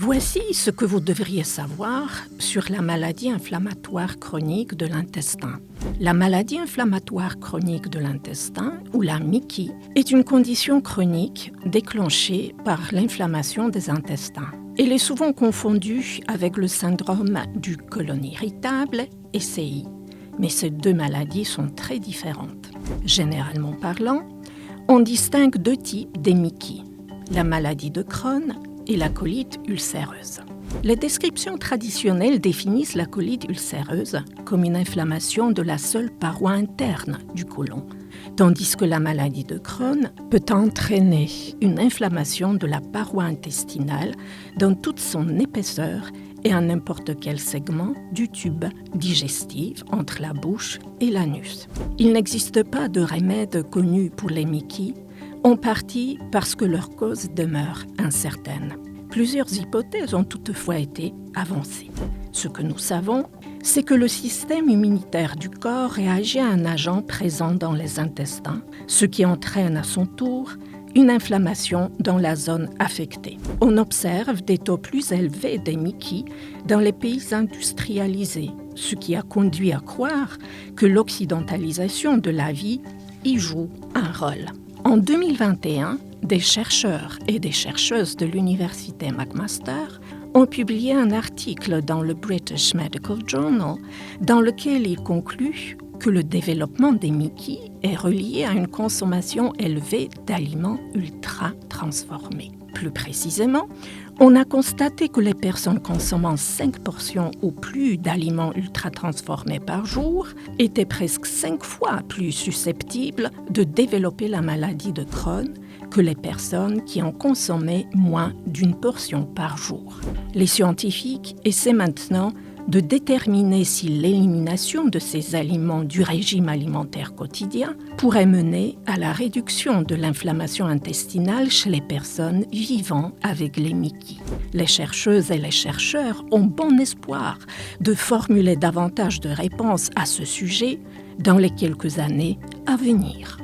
Voici ce que vous devriez savoir sur la maladie inflammatoire chronique de l'intestin. La maladie inflammatoire chronique de l'intestin, ou la MICI, est une condition chronique déclenchée par l'inflammation des intestins. Elle est souvent confondue avec le syndrome du côlon irritable, SI, mais ces deux maladies sont très différentes. Généralement parlant, on distingue deux types des MICI, la maladie de Crohn et la colite ulcéreuse. Les descriptions traditionnelles définissent la colite ulcéreuse comme une inflammation de la seule paroi interne du côlon, tandis que la maladie de Crohn peut entraîner une inflammation de la paroi intestinale dans toute son épaisseur et à n'importe quel segment du tube digestif entre la bouche et l'anus. Il n'existe pas de remède connu pour les MICI, en partie parce que leur cause demeure incertaine. Plusieurs hypothèses ont toutefois été avancées. Ce que nous savons, c'est que le système immunitaire du corps réagit à un agent présent dans les intestins, ce qui entraîne à son tour une inflammation dans la zone affectée. On observe des taux plus élevés des MICI dans les pays industrialisés, ce qui a conduit à croire que l'occidentalisation de la vie y joue un rôle. En 2021, des chercheurs et des chercheuses de l'université McMaster ont publié un article dans le British Medical Journal dans lequel ils concluent que le développement des MICI est relié à une consommation élevée d'aliments ultra transformés. Plus précisément, on a constaté que les personnes consommant 5 portions ou plus d'aliments ultra transformés par jour étaient presque 5 fois plus susceptibles de développer la maladie de Crohn que les personnes qui en consommaient moins d'une portion par jour. Les scientifiques essaient maintenant de déterminer si l'élimination de ces aliments du régime alimentaire quotidien pourrait mener à la réduction de l'inflammation intestinale chez les personnes vivant avec les MICI. Les chercheuses et les chercheurs ont bon espoir de formuler davantage de réponses à ce sujet dans les quelques années à venir.